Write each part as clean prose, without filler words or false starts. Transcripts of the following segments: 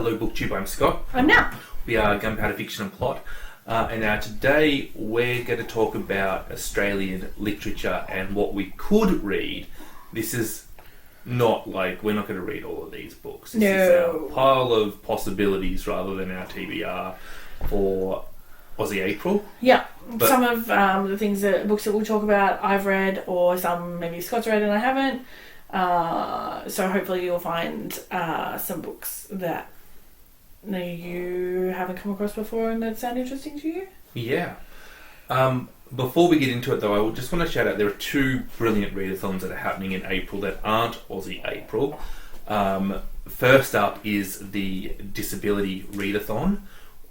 Hello Booktube, I'm Scott. I'm Nelle. We are Gunpowder, Fiction and Plot. And now today we're going to talk about Australian literature and what we could read. This is not like, we're not going to read all of these books. This is our pile of possibilities rather than our TBR for Aussie April. Yeah, some of the books that we'll talk about I've read, or some maybe Scott's read and I haven't. So hopefully you'll find some books that you haven't come across before and that sound interesting to you. Yeah. Before we get into it though, I just want to shout out there are two brilliant readathons that are happening in April that aren't Aussie April. First up is the Disability Readathon,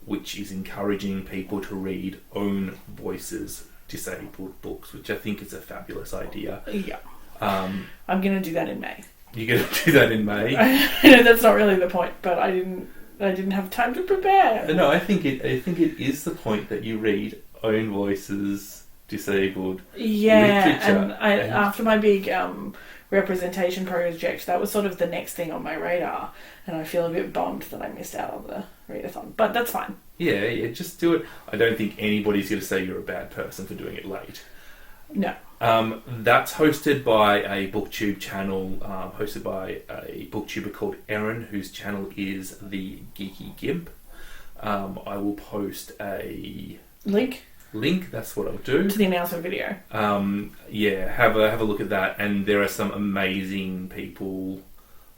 which is encouraging people to read own voices disabled books, which I think is a fabulous idea. Yeah. I'm going to do that in May. You're going to do that in May? I know that's not really the point, but I didn't have time to prepare. No, I think it is the point that you read own voices disabled literature. And after my big representation project, that was sort of the next thing on my radar, and I feel a bit bummed that I missed out on the readathon, but that's fine. Yeah, just do it. I don't think anybody's going to say you're a bad person for doing it late. No. That's hosted by a booktube channel, hosted by a booktuber called Erin, whose channel is the Geeky Gimp. I will post a link, that's what I'll do. To the announcement video. Have a look at that, and there are some amazing people,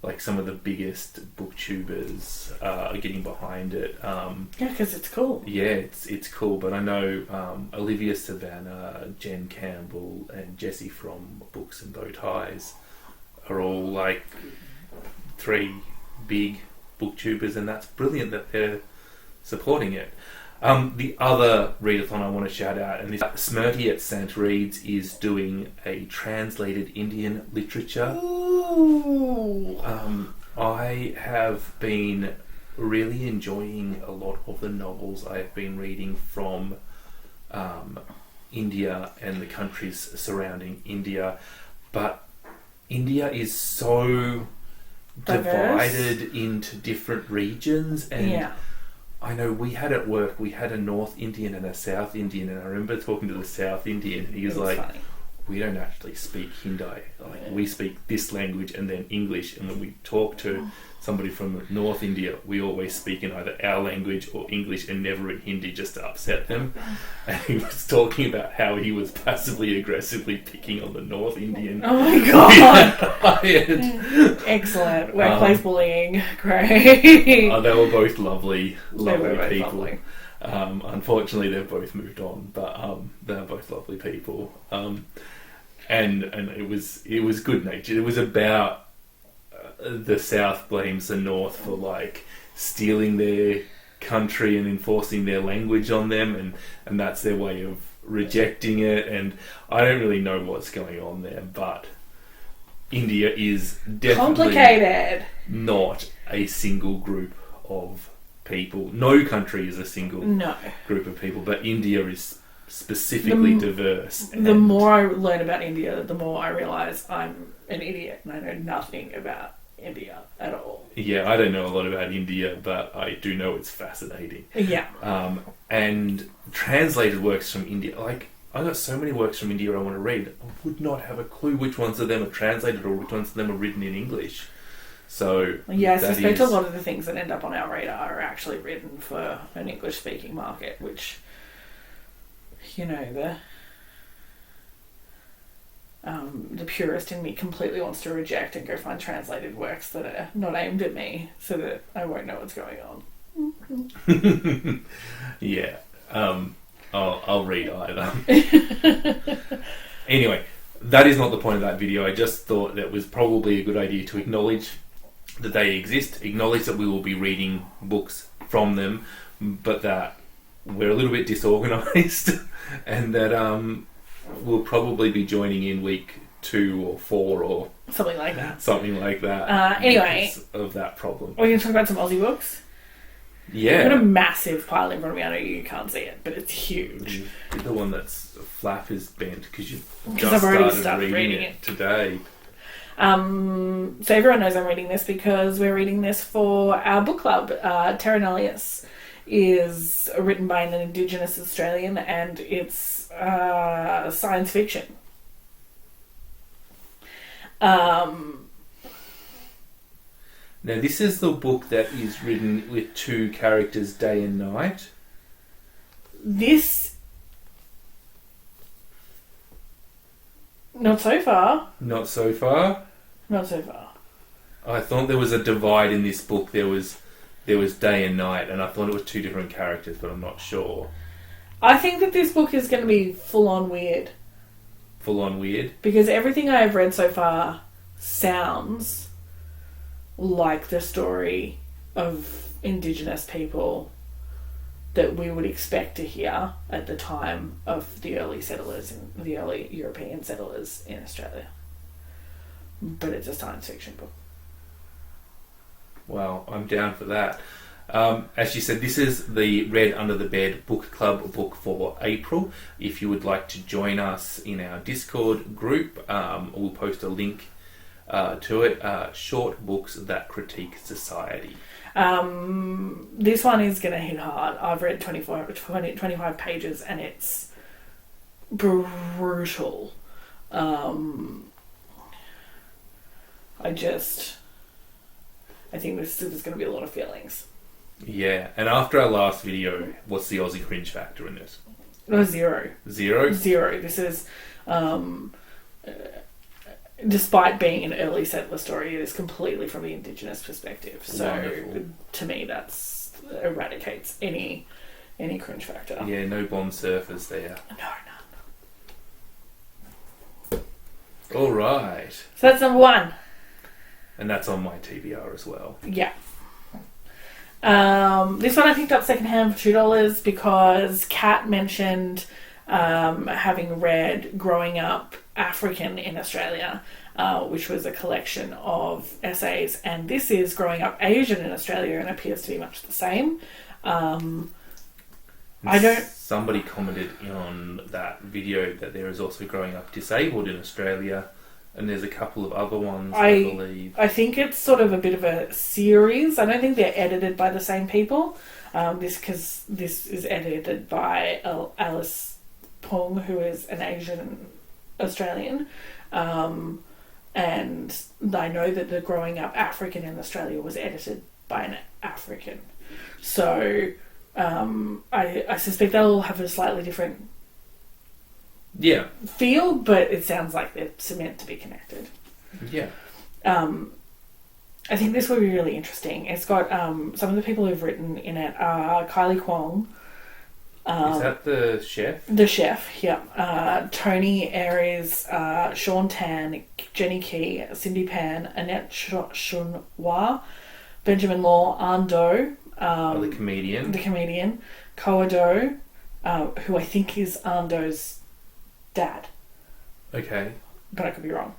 like some of the biggest booktubers are getting behind it. Because it's cool. Yeah, it's cool, but I know Olivia Savannah, Jen Campbell, and Jessie from Books and Bow Ties are all like three big booktubers, and that's brilliant that they're supporting it. The other readathon I want to shout out, and this Smirty at St. Reed's is doing a translated Indian literature. Ooh. I have been really enjoying a lot of the novels I have been reading from India and the countries surrounding India, but India is so divided into different regions, and I know we had at work, we had a North Indian and a South Indian, and I remember talking to the South Indian, and he was like, funny. We don't actually speak Hindi. We speak this language and then English, and when we talk to somebody from North India, we always speak in either our language or English and never in Hindi, just to upset them. And he was talking about how he was passively aggressively picking on the North Indian. Oh my god! Excellent. Workplace bullying. Great. They were both lovely people. Lovely. Unfortunately, they've both moved on, but they're both lovely people. And it was good natured. It was about the South blames the North for like stealing their country and enforcing their language on them, and that's their way of rejecting it. And I don't really know what's going on there, but India is definitely complicated. Not a single group of people. No country is a single group of people, but India is specifically diverse. The more I learn about India, the more I realise I'm an idiot and I know nothing about India at all. Yeah, I don't know a lot about India, but I do know it's fascinating. Yeah. And translated works from India, like, I got so many works from India I want to read. I would not have a clue which ones of them are translated or which ones of them are written in English. So I suspect a lot of the things that end up on our radar are actually written for an English-speaking market, which, the purist in me completely wants to reject and go find translated works that are not aimed at me, so that I won't know what's going on. Yeah, I'll read either. Anyway, that is not the point of that video. I just thought that was probably a good idea to acknowledge that they exist, acknowledge that we will be reading books from them, but that we're a little bit disorganised, and that we'll probably be joining in week 2 or 4 or something like that. Anyway, of that problem. We're going to talk about some Aussie books. Yeah. I've got a massive pile in front of me. I know you can't see it, but it's huge. The one that's flap is bent because you I've already started reading it today. So everyone knows I'm reading this because we're reading this for our book club. Terra Nullius is written by an Indigenous Australian, and it's science fiction. Now, this is the book that is written with two characters, day and night. This... Not so far. Not so far? Not so far. I thought there was a divide in this book. There was day and night, and I thought it was two different characters, but I'm not sure. I think that this book is going to be full-on weird. Full-on weird? Because everything I've read so far sounds like the story of Indigenous people that we would expect to hear at the time of the early settlers, the early European settlers in Australia. But it's a science fiction book. Well, I'm down for that. As you said, this is the Read Under the Bed Book Club book for April. If you would like to join us in our Discord group, we'll post a link to it. Short books that critique society. This one is going to hit hard. I've read 25 pages and it's brutal. I think there's going to be a lot of feelings. Yeah, and after our last video, what's the Aussie cringe factor in this? Zero. Zero? Zero. This is, despite being an early settler story, it is completely from the Indigenous perspective. So, wonderful. To me, that's eradicates any cringe factor. Yeah, no bomb surfers there. No, none. All right. So that's number one. And that's on my TBR as well. Yeah. This one I picked up secondhand for $2 because Kat mentioned having read Growing Up African in Australia, which was a collection of essays, and this is Growing Up Asian in Australia and appears to be much the same. Somebody commented on that video that there is also Growing Up Disabled in Australia. And there's a couple of other ones, I believe. I think it's sort of a bit of a series. I don't think they're edited by the same people. Because this is edited by Alice Pong, who is an Asian Australian. And I know that the Growing Up African in Australia was edited by an African. So I suspect they'll have a slightly different feel, but it sounds like they're meant to be connected. Yeah. I think this will be really interesting. It's got some of the people who've written in it are Kylie Kwong. Is that the chef? The chef, yeah. Tony Aries, Sean Tan, Jenny Key, Cindy Pan, Annette Chunwa, Benjamin Law, Ando. The comedian. The comedian. Koado, who I think is Ando's dad. Okay. But I could be wrong.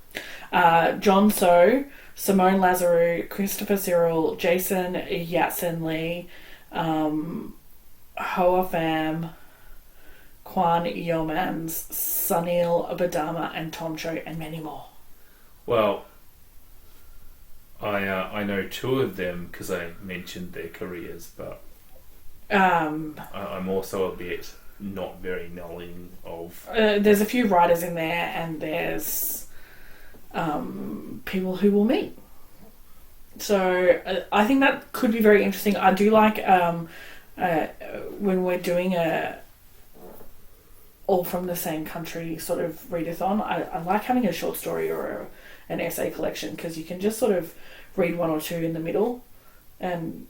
John So, Simone Lazarou, Christopher Cyril, Jason Yatsen Lee, Hoa Pham, Kwan Yeomans, Sunil Abadama, and Tom Cho, and many more. Well, I know two of them because I mentioned their careers, but I'm also a bit not very knowing of... there's a few writers in there, and there's people who will meet. So I think that could be very interesting. I do like when we're doing a all from the same country sort of readathon, I like having a short story or an essay collection, because you can just sort of read one or two in the middle and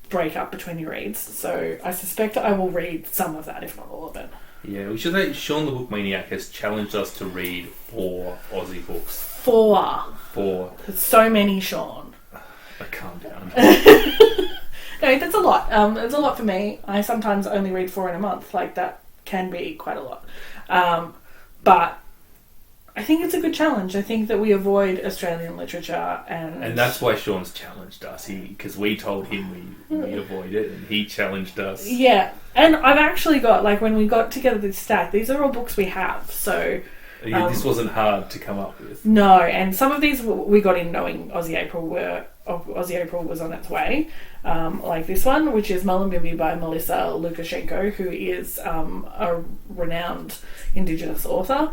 break up between your reads. So I suspect I will read some of that, if not all of it. Yeah, we should say Sean the Book Maniac has challenged us to read 4 Aussie books. 4. There's so many, Sean. Calm down. No, that's a lot. It's a lot for me. I sometimes only read 4 in a month. Like, that can be quite a lot. But I think it's a good challenge. I think that we avoid Australian literature, and that's why Sean's challenged us. Because we told him we avoid it, and he challenged us. Yeah, and I've actually got, like, when we got together this stack, these are all books we have. So This wasn't hard to come up with. No, and some of these we got in knowing Aussie April was on its way. Like this one, which is Mullumbimby by Melissa Lukashenko, who is a renowned Indigenous author.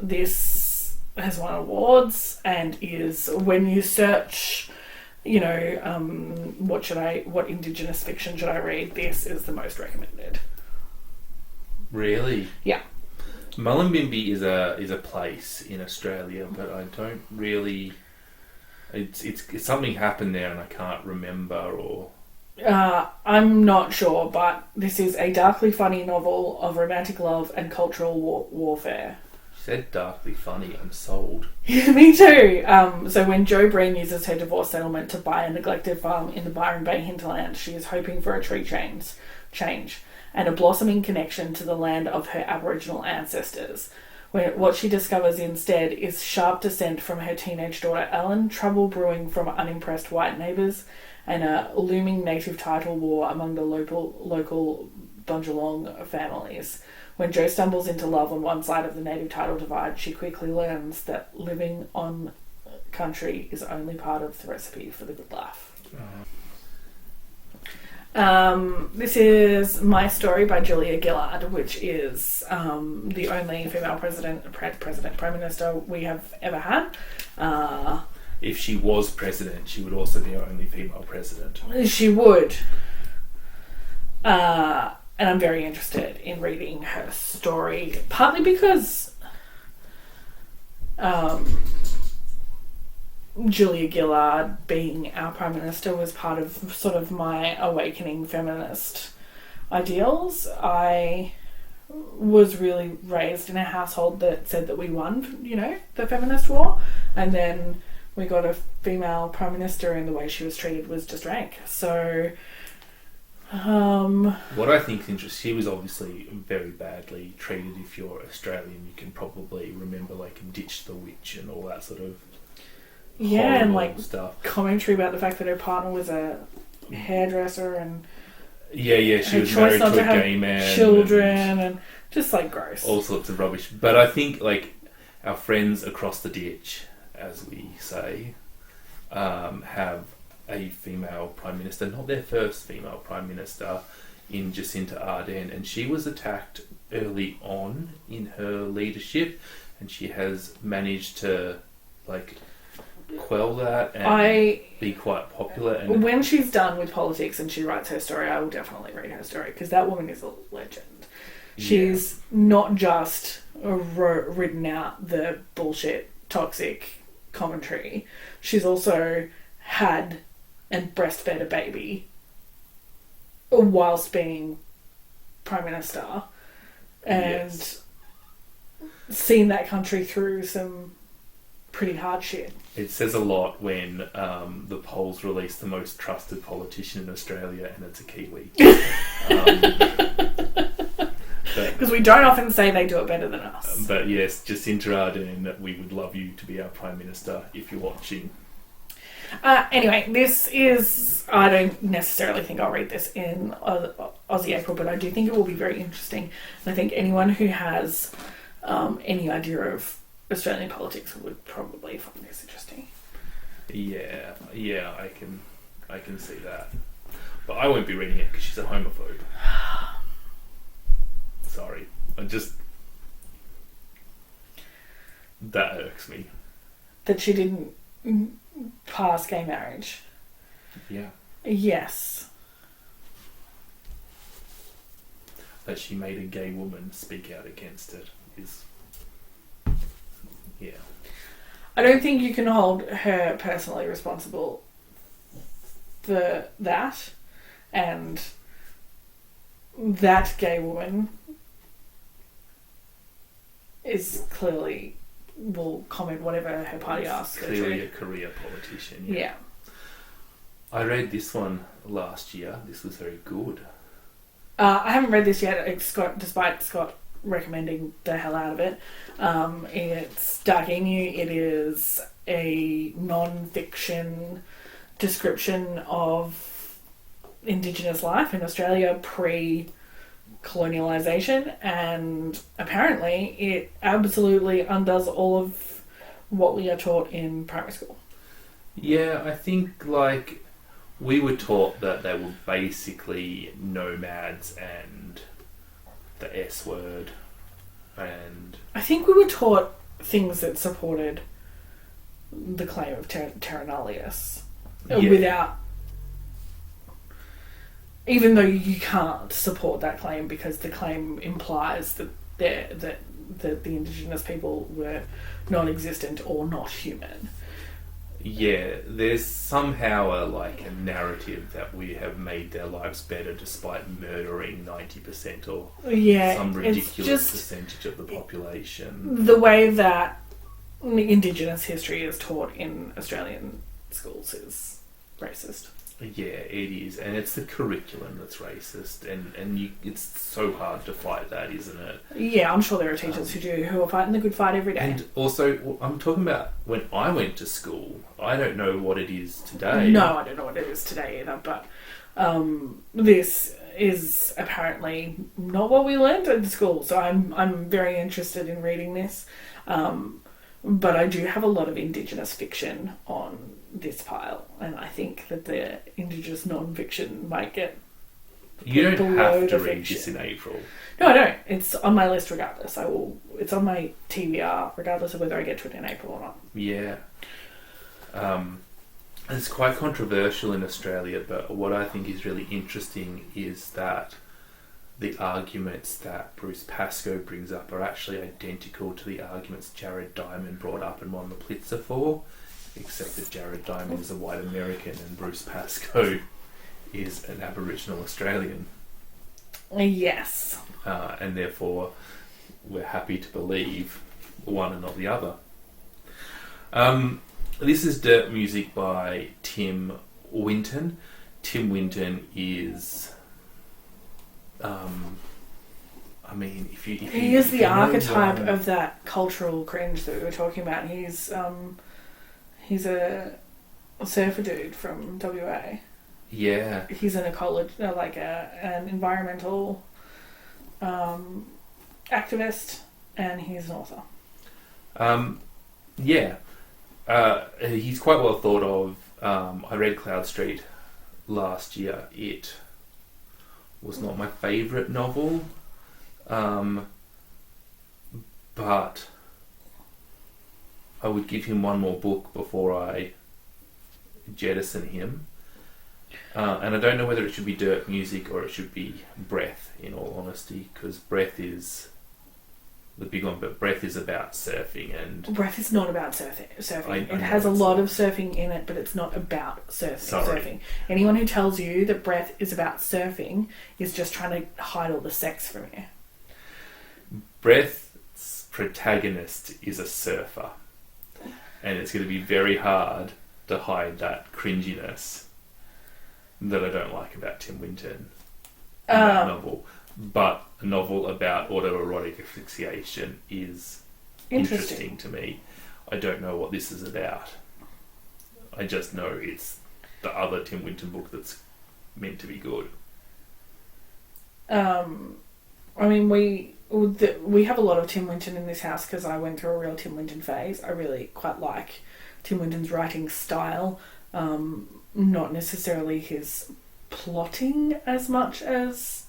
This has won awards and is, when you search, what Indigenous fiction should I read, this is the most recommended. Really? Yeah. Mullumbimby is a place in Australia, but I don't really. It's something happened there, and I can't remember. Or I'm not sure, but this is a darkly funny novel of romantic love and cultural warfare. You said darkly funny. I'm sold. Yeah, me too. So when Jo Breen uses her divorce settlement to buy a neglected farm in the Byron Bay hinterland, she is hoping for a tree change and a blossoming connection to the land of her Aboriginal ancestors. What she discovers instead is sharp dissent from her teenage daughter Ellen, trouble brewing from unimpressed white neighbours, and a looming native title war among the local Bunjalong families. When Jo stumbles into love on one side of the native title divide, she quickly learns that living on country is only part of the recipe for the good life. This is My Story by Julia Gillard, which is the only female Prime Minister we have ever had. If she was president, she would also be our only female president. She would. And I'm very interested in reading her story, partly because Julia Gillard being our Prime Minister was part of sort of my awakening feminist ideals. I was really raised in a household that said that we won, the feminist war, and then we got a female Prime Minister and the way she was treated was just rank. So what I think is interesting, she was obviously very badly treated. If you're Australian, you can probably remember Ditch the Witch and all that sort of and stuff. Commentary about the fact that her partner was a hairdresser and she was married to a gay man, children and just gross, all sorts of rubbish. But I think our friends across the ditch, as we say, have a female Prime Minister, not their first female Prime Minister, in Jacinta Ardern, and she was attacked early on in her leadership, and she has managed to quell that and be quite popular. And when she's done with politics and she writes her story, I will definitely read her story, because that woman is a legend. She's not just written out the bullshit, toxic commentary. She's also had and breastfed a baby whilst being Prime Minister and seen that country through some pretty hard shit. It says a lot when the polls release the most trusted politician in Australia and it's a Kiwi. Because we don't often say they do it better than us. But yes, Jacinta Ardern, we would love you to be our Prime Minister if you're watching. Anyway, this is... I don't necessarily think I'll read this in Aussie April, but I do think it will be very interesting. And I think anyone who has any idea of Australian politics would probably find this interesting. Yeah, I can see that. But I won't be reading it because she's a homophobe. Sorry. That irks me. That she didn't pass gay marriage. Yeah. Yes. That she made a gay woman speak out against it is... Yeah. I don't think you can hold her personally responsible for that, and that gay woman is clearly will comment whatever her party asks her to. Clearly a career politician. Yeah. I read this one last year. This was very good. I haven't read this yet, despite Scott recommending the hell out of it. It's Dark Emu. It is a non-fiction description of Indigenous life in Australia pre colonialisation, and apparently it absolutely undoes all of what we are taught in primary school. Yeah, I think, like, we were taught that they were basically nomads and the S word, and... I think we were taught things that supported the claim of terra nullius without... Even though you can't support that claim because the claim implies that the indigenous people were non-existent or not human. Yeah, there's somehow a narrative that we have made their lives better despite murdering 90% or some ridiculous percentage of the population. The way that Indigenous history is taught in Australian schools is racist. Yeah, it is, and it's the curriculum that's racist, and it's so hard to fight that, isn't it? Yeah, I'm sure there are teachers who are fighting the good fight every day. And also, I'm talking about when I went to school. I don't know what it is today. No, I don't know what it is today either, but this is apparently not what we learned at school, so I'm very interested in reading this. But I do have a lot of Indigenous fiction on this pile, and I think that the Indigenous non-fiction might get... You don't have to read this in April. No, I don't. It's on my list regardless. It's on my TBR regardless of whether I get to it in April or not. Yeah. It's quite controversial in Australia, but what I think is really interesting is that the arguments that Bruce Pascoe brings up are actually identical to the arguments Jared Diamond brought up and won the Pulitzer for, except that Jared Diamond is a white American and Bruce Pascoe is an Aboriginal Australian. Yes. And therefore, we're happy to believe one and not the other. This is Dirt Music by Tim Winton. Tim Winton is... he is the archetype of that cultural cringe that we were talking about. He's a surfer dude from WA. Yeah. He's an an environmental activist, and he's an author. He's quite well thought of. I read Cloud Street last year. It was not my favourite novel, but I would give him one more book before I jettison him. And I don't know whether it should be Dirt Music or it should be Breath, in all honesty, because Breath is the big one, but Breath is about surfing. And Breath is not about surfing. It has a lot of surfing in it, but it's not about surfing. Anyone who tells you that Breath is about surfing is just trying to hide all the sex from you. Breath's protagonist is a surfer, and it's going to be very hard to hide that cringiness that I don't like about Tim Winton in that novel. But a novel about autoerotic asphyxiation is interesting to me. I don't know what this is about. I just know it's the other Tim Winton book that's meant to be good. We have a lot of Tim Winton in this house because I went through a real Tim Winton phase. I really quite like Tim Winton's writing style. Not necessarily his plotting as much as...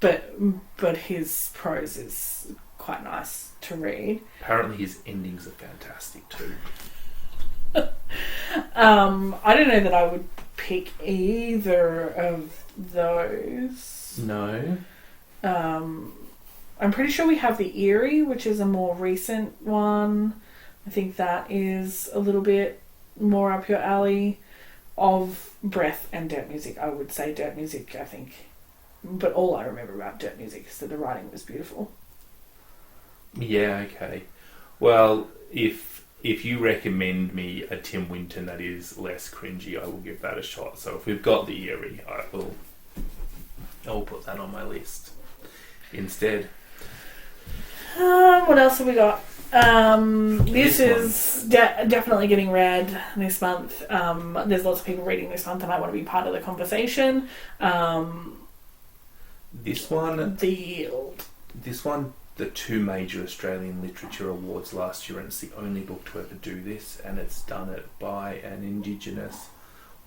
But his prose is quite nice to read. Apparently his endings are fantastic too. I don't know that I would pick either of those. No. I'm pretty sure we have The Eerie, which is a more recent one. I think that is a little bit more up your alley. Of Breath and Dirt Music, I would say Dirt Music, I think. But all I remember about Dirt Music is that the writing was beautiful. Yeah, okay. Well, if you recommend me a Tim Winton that is less cringy, I will give that a shot. So if we've got The Eerie, I'll put that on my list instead. What else have we got? This is definitely getting read this month. There's lots of people reading this month and I want to be part of the conversation. This one... The Yield. This one, the 2 major Australian Literature Awards last year, and it's the only book to ever do this, and it's done it by an Indigenous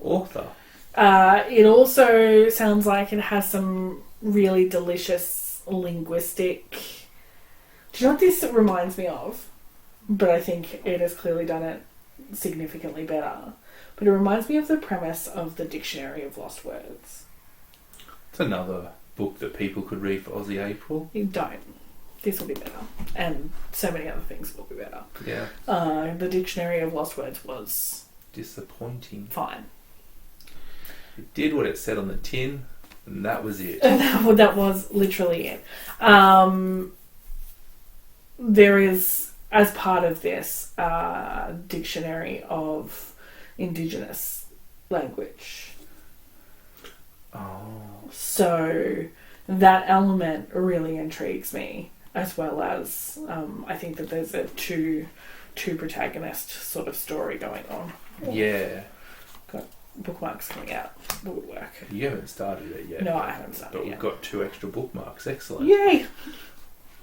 author. It also sounds like it has some really delicious linguistic... Do you know what this reminds me of? But I think it has clearly done it significantly better. But it reminds me of the premise of the Dictionary of Lost Words. It's another book that people could read for Aussie April. You don't. This will be better. And so many other things will be better. Yeah. The Dictionary of Lost Words was... disappointing. Fine. It did what it said on the tin, and that was it. That was literally it. There is, as part of this, Dictionary of Indigenous Language. Oh. So that element really intrigues me, as well as I think that there's a two protagonist sort of story going on. Yeah. Got bookmarks coming out. The woodwork. You haven't started it yet. No, I haven't started but it we've yet. got 2 extra bookmarks. Excellent. Yay!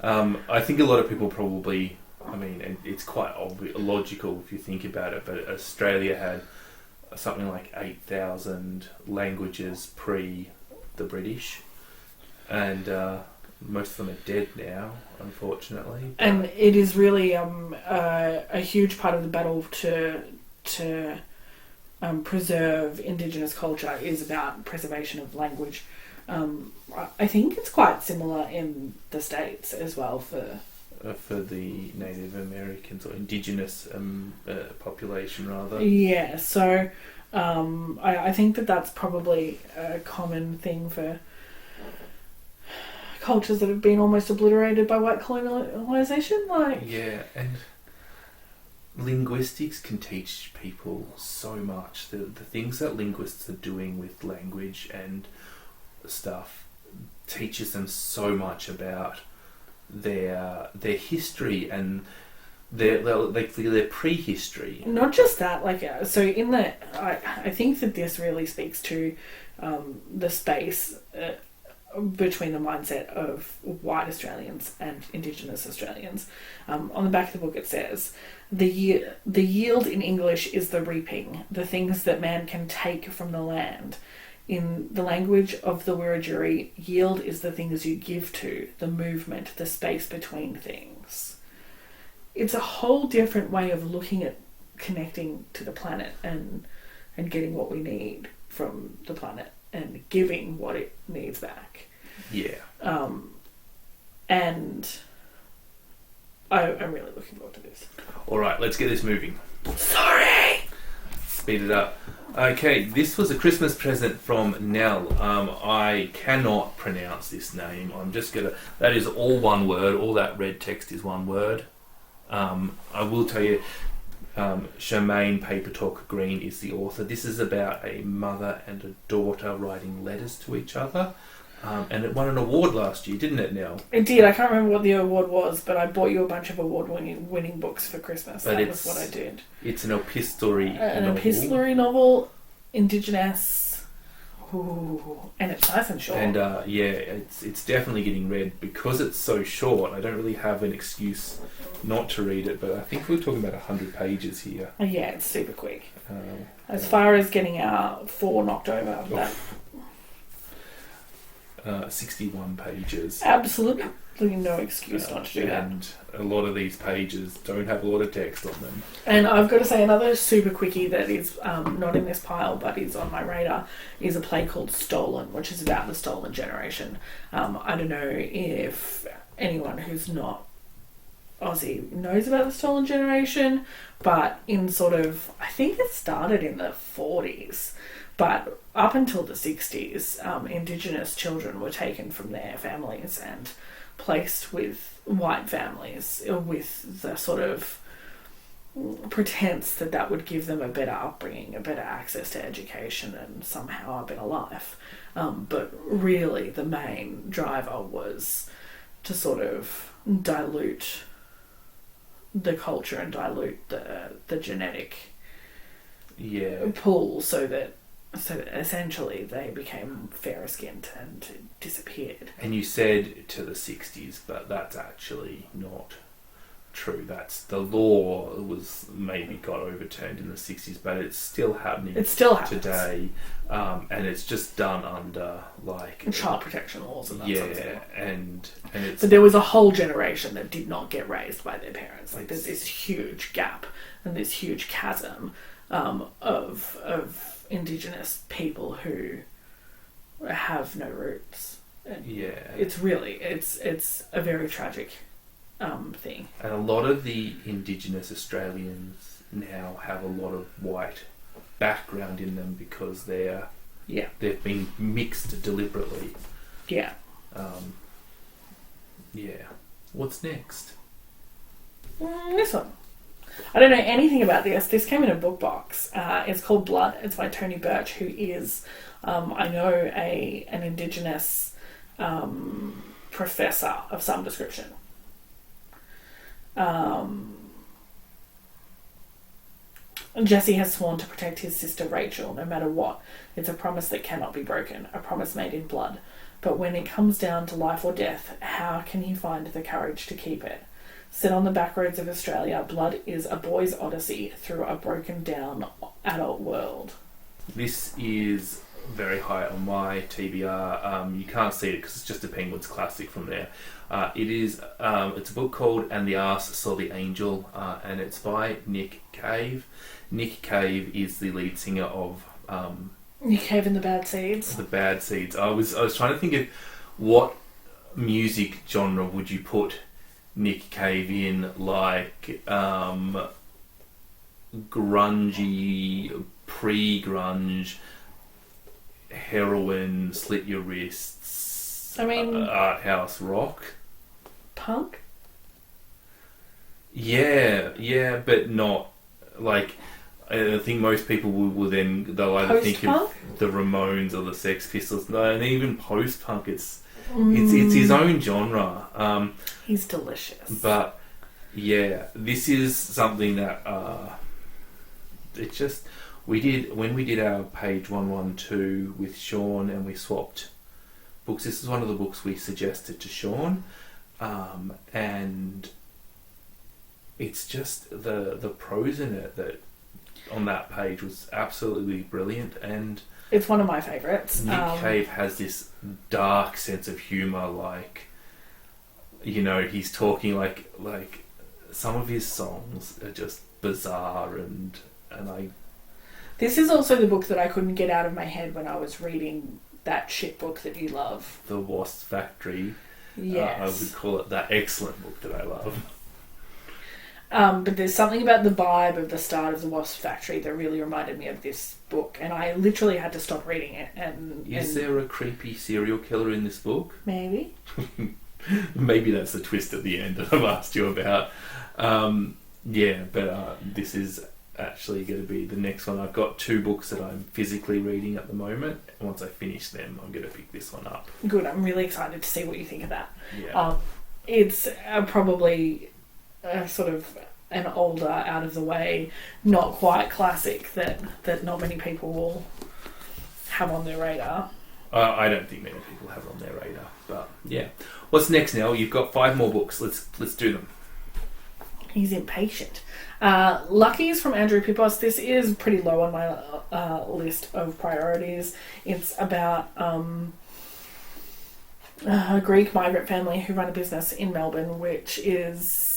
I think a lot of people probably... I mean, and it's quite logical if you think about it, but Australia had something like 8,000 languages pre the British, and most of them are dead now, unfortunately. And it is really a huge part of the battle to preserve Indigenous culture is about preservation of language. I think it's quite similar in the States as well for the Native Americans or Indigenous population, rather. Yeah, so I think that's probably a common thing for cultures that have been almost obliterated by white colonization. Yeah, and linguistics can teach people so much. The things that linguists are doing with language and stuff teaches them so much about their history and their prehistory. Not just that, so in I think that this really speaks to the space between the mindset of white Australians and Indigenous Australians. On the back of the book it says, the yield in English is the reaping, the things that man can take from the land. In the language of the Wiradjuri, yield is the things you give to, the movement, the space between things. It's a whole different way of looking at connecting to the planet and getting what we need from the planet and giving what it needs back. Yeah. And I'm really looking forward to this. All right, let's get this moving. Sorry! Speed it up. Okay, this was a Christmas present from Nelle. I cannot pronounce this name. I'm just going to... That is all one word. All that red text is one word. I will tell you, Charmaine Paper Talk Green is the author. This is about a mother and a daughter writing letters to each other. And it won an award last year, didn't it, Nelle? It did. I can't remember what the award was, but I bought you a bunch of award-winning books for Christmas. That was what I did. It's an epistolary novel. An epistolary novel, Indigenous, and it's nice and short. And it's definitely getting read because it's so short. I don't really have an excuse not to read it, but I think we're talking about 100 pages here. Yeah, it's super quick. As far as getting our 4 knocked over, that 61 pages. Absolutely no excuse not to do that. And a lot of these pages don't have a lot of text on them. And I've got to say, another super quickie that is not in this pile but is on my radar is a play called Stolen, which is about the stolen generation. I don't know if anyone who's not Aussie knows about the stolen generation, but in sort of, I think it started in the 40s, but up until the 60s, Indigenous children were taken from their families and placed with white families with the sort of pretense that would give them a better upbringing, a better access to education and somehow a better life. But really the main driver was to sort of dilute the culture and dilute the genetic pool so that So essentially they became fairer skinned and disappeared. And you said to the 60s, but that's actually not true. That's the law was maybe got overturned in the 60s, but it's still happening. It still happens today, and it's just done under child protection laws and that sort of thing. and it's. But there was a whole generation that did not get raised by their parents. Like there's this huge gap and this huge chasm of Indigenous people who have no roots. And it's a very tragic thing. And a lot of the Indigenous Australians now have a lot of white background in them because they've been mixed deliberately. Yeah. What's next? This one. I don't know anything about this. This came in a book box. It's called Blood. It's by Tony Birch, who is, I know, an Indigenous professor of some description. Jesse has sworn to protect his sister Rachel no matter what. It's a promise that cannot be broken, a promise made in blood. But when it comes down to life or death, how can he find the courage to keep it? Set on the back roads of Australia, Blood is a boy's odyssey through a broken down adult world. This is very high on my TBR. You can't see it because it's just a Penguins classic from there. It's a book called And the Arse Saw the Angel, and it's by Nick Cave. Nick Cave is the lead singer of Nick Cave and the Bad Seeds. The Bad Seeds. I was trying to think of what music genre would you put Nick Cave in, like grungy, pre-grunge, heroin, slit your wrists, art house rock, punk. Yeah, but not like. I think most people will then they'll either think of the Ramones or the Sex Pistols. No, and even post-punk, it's his own genre. He's delicious. But yeah, this is something that we did our page 112 with Sean and we swapped books. This is one of the books we suggested to Sean, and it's just the prose in it that on that page was absolutely brilliant, and it's one of my favourites. Nick Cave has this dark sense of humour, like, you know, he's talking like some of his songs are just bizarre, and I. This is also the book that I couldn't get out of my head when I was reading that shit book that you love, The Wasp Factory. Yes, I would call it that excellent book that I love. But there's something about the vibe of the start of The Wasp Factory that really reminded me of this book, and I literally had to stop reading it. Is there a creepy serial killer in this book? Maybe. Maybe that's the twist at the end that I've asked you about. This is actually going to be the next one. I've got 2 books that I'm physically reading at the moment. Once I finish them, I'm going to pick this one up. Good. I'm really excited to see what you think of that. Yeah. It's probably sort of an older, out of the way, not quite classic that not many people will have on their radar. I don't think many people have it on their radar, but yeah. What's next, Nelle? You've got 5 more books. Let's do them. He's impatient. Lucky is from Andrew Pipos. This is pretty low on my list of priorities. It's about a Greek migrant family who run a business in Melbourne, which is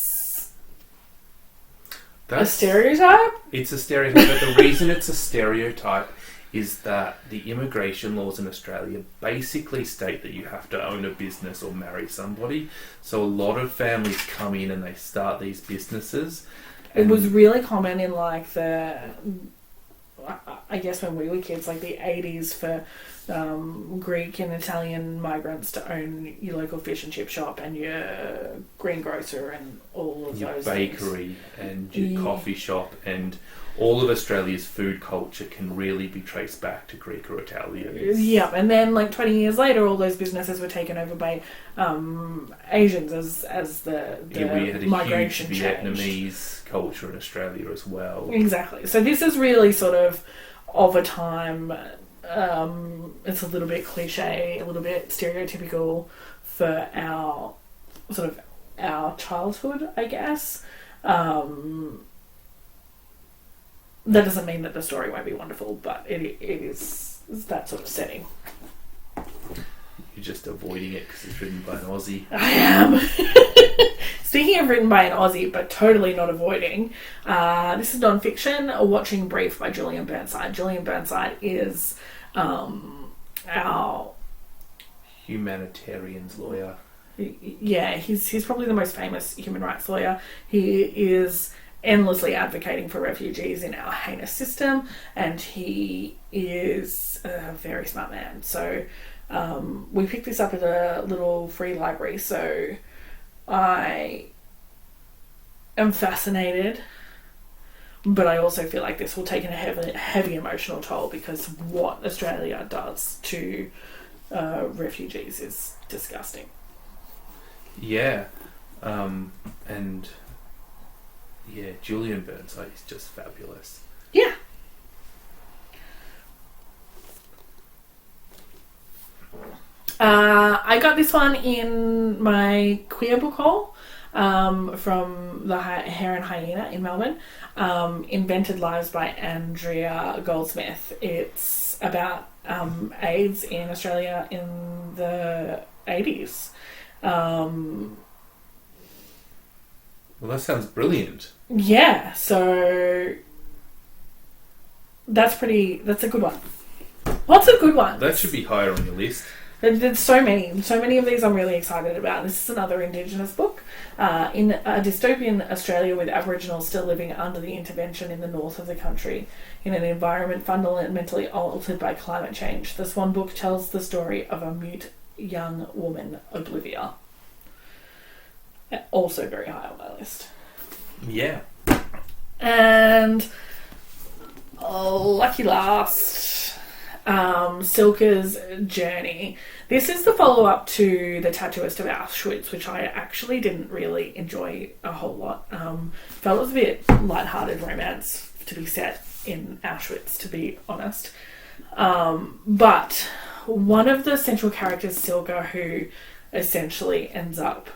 a stereotype? It's a stereotype, but the reason it's a stereotype is that the immigration laws in Australia basically state that you have to own a business or marry somebody. So a lot of families come in and they start these businesses. It was really common in I guess when we were kids, like the 80s, for Greek and Italian migrants to own your local fish and chip shop and your greengrocer and all of your those bakery things. And your coffee shop, and all of Australia's food culture can really be traced back to Greek or Italian. Yeah, and then 20 years later, all those businesses were taken over by Asians as the we had a migration huge changed. Vietnamese culture in Australia as well. Exactly. So this is really sort of a time it's a little bit cliche, a little bit stereotypical for our childhood, I guess. That doesn't mean that the story won't be wonderful, but it is that sort of setting. You're just avoiding it because it's written by an Aussie. I am. Speaking of written by an Aussie, but totally not avoiding, this is non-fiction, A Watching Brief by Julian Burnside. Julian Burnside is our humanitarians lawyer. Yeah, he's probably the most famous human rights lawyer. He is endlessly advocating for refugees in our heinous system, and he is a very smart man. So we picked this up at a little free library, so I am fascinated, but I also feel like this will take a heavy emotional toll, because what Australia does to refugees is disgusting. Yeah, and yeah, Julian Burnside is just fabulous. Yeah. I got this one in my queer book haul from the Hare and Hyena in Melbourne. Invented Lives by Andrea Goldsmith. It's about AIDS in Australia in the 80s. Well, that sounds brilliant. Yeah, so that's a good one. Lots of good ones. That should be higher on your list. There's so many of these I'm really excited about. This is another Indigenous book. In a dystopian Australia with Aboriginals still living under the intervention in the north of the country, in an environment fundamentally altered by climate change, this one book tells the story of a mute young woman, Oblivia. Also very high on my list. Yeah. And lucky last, Silke's Journey. This is the follow-up to The Tattooist of Auschwitz, which I actually didn't really enjoy a whole lot. Felt it was a bit lighthearted romance to be set in Auschwitz, to be honest. But one of the central characters, Silke, who essentially ends up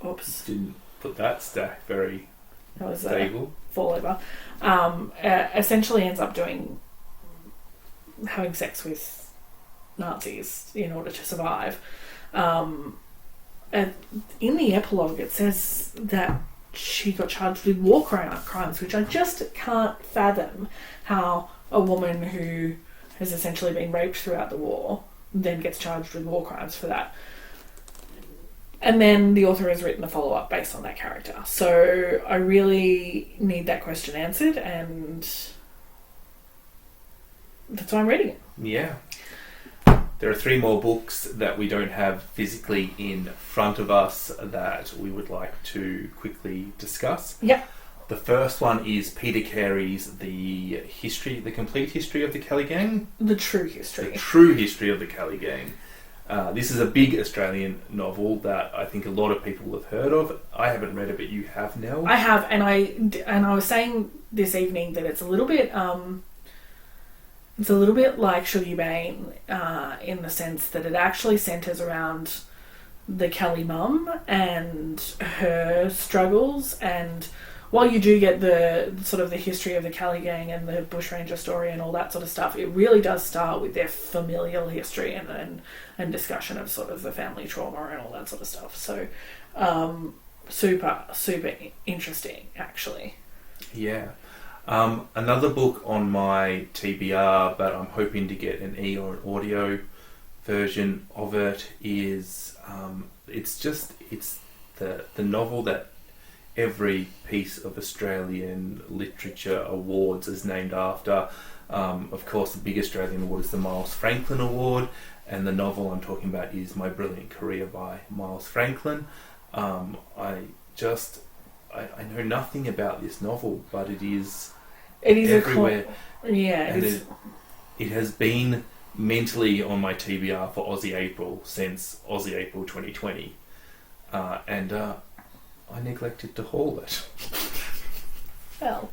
oops. Didn't put that stack very stable. Fall over. Essentially ends up having sex with Nazis in order to survive. And in the epilogue, it says that she got charged with war crimes, which I just can't fathom how a woman who has essentially been raped throughout the war then gets charged with war crimes for that. And then the author has written a follow-up based on that character. So I really need that question answered, and that's why I'm reading it. Yeah. There are 3 more books that we don't have physically in front of us that we would like to quickly discuss. Yep. The first one is Peter Carey's The Complete History of the Kelly Gang. The True History. The True History of the Kelly Gang. This is a big Australian novel that I think a lot of people have heard of. I haven't read it, but you have, Nelle. I have, and I was saying this evening that it's a little bit like Shuggie Bain in the sense that it actually centres around the Kelly mum and her struggles, and while you do get the sort of the history of the Kelly gang and the bushranger story and all that sort of stuff, it really does start with their familial history and discussion of sort of the family trauma and all that sort of stuff. So super, super interesting, actually. Yeah. Another book on my TBR, but I'm hoping to get an e or an audio version of it, is it's the novel that every piece of Australian literature awards is named after. Of course, the big Australian award is the Miles Franklin Award, and the novel I'm talking about is My Brilliant Career by Miles Franklin. I know nothing about this novel, but it is everywhere. It has been mentally on my TBR for Aussie April since Aussie April 2020, and I neglected to haul it. Well.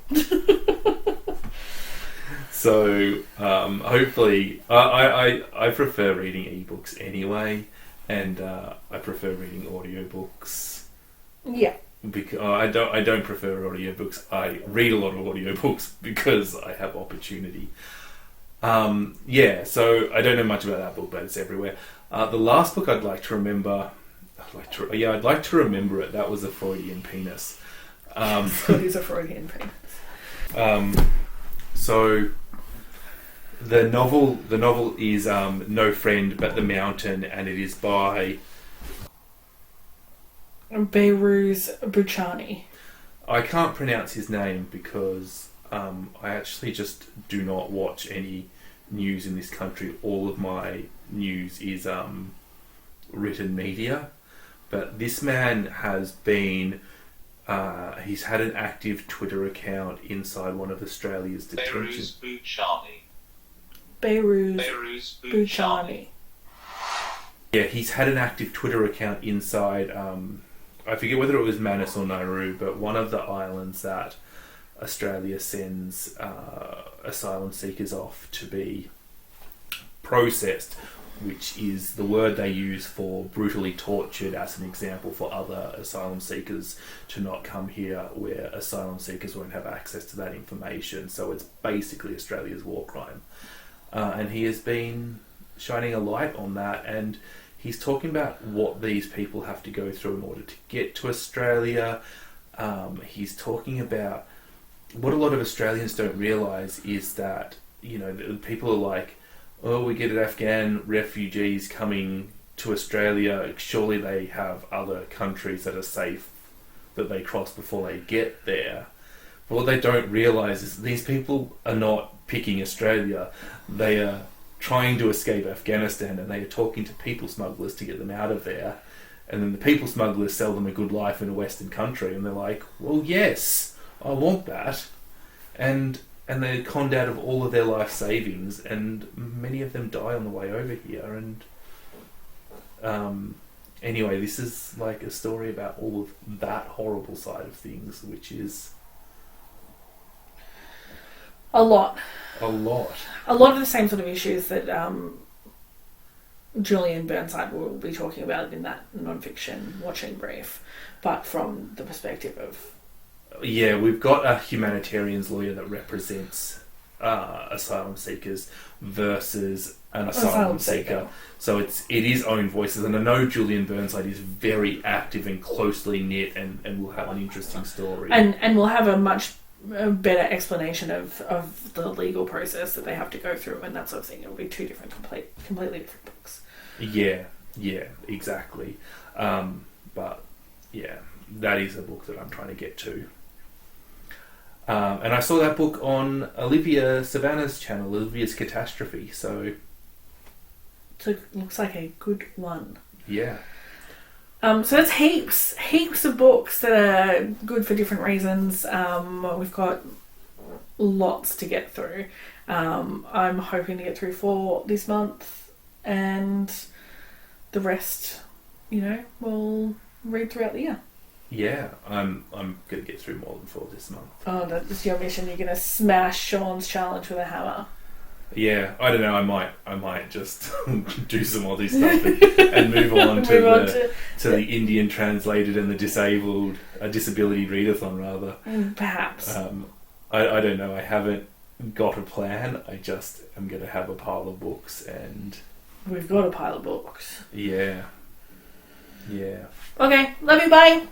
So hopefully, I prefer reading ebooks anyway, and I prefer reading audiobooks. Yeah. Because I don't prefer audiobooks. I read a lot of audiobooks because I have opportunity. So I don't know much about that book, but it's everywhere. The last book I'd like to remember. I'd like to remember it. That was a Freudian penis. It is a Freudian penis. So the novel is No Friend But the Mountain, and it is by Behrouz Boochani. I can't pronounce his name because I actually just do not watch any news in this country. All of my news is written media. But this man has been... he's had an active Twitter account inside one of Australia's detention... Behrouz Boochani. Yeah, he's had an active Twitter account inside... I forget whether it was Manus or Nauru, but one of the islands that Australia sends asylum seekers off to be processed, which is the word they use for brutally tortured as an example for other asylum seekers to not come here, where asylum seekers won't have access to that information. So it's basically Australia's war crime. And he has been shining a light on that, and he's talking about what these people have to go through in order to get to Australia. He's talking about what a lot of Australians don't realise is that, people are like, oh, we get Afghan refugees coming to Australia. Surely they have other countries that are safe that they cross before they get there. But what they don't realise is these people are not picking Australia. They are trying to escape Afghanistan, and they are talking to people smugglers to get them out of there. And then the people smugglers sell them a good life in a Western country, and they're like, well, yes, I want that. And they're conned out of all of their life savings, and many of them die on the way over here. And anyway, this is like a story about all of that horrible side of things, which is a lot of the same sort of issues that Julian Burnside will be talking about in that non-fiction watching brief, but from the perspective of... Yeah, we've got a humanitarians lawyer that represents asylum seekers versus an asylum seeker. So it is own voices, and I know Julian Burnside is very active and closely knit, and will have an interesting story. And will have a much better explanation of the legal process that they have to go through and that sort of thing. It'll be two different, completely different books. Yeah, exactly. But yeah, that is a book that I'm trying to get to. And I saw that book on Olivia Savannah's channel, Olivia's Catastrophe, so it looks like a good one. Yeah. So that's heaps of books that are good for different reasons. We've got lots to get through. I'm hoping to get through 4 this month, and the rest, we'll read throughout the year. Yeah, I'm going to get through more than 4 this month. Oh, that's your mission. You're going to smash Sean's challenge with a hammer. Yeah, I don't know. I might just do some Aussie stuff and move on to the Indian translated and the disabled disability readathon rather. Perhaps. I don't know. I haven't got a plan. I just am going to have a pile of books, and we've got a pile of books. Yeah. Okay. Love you. Bye.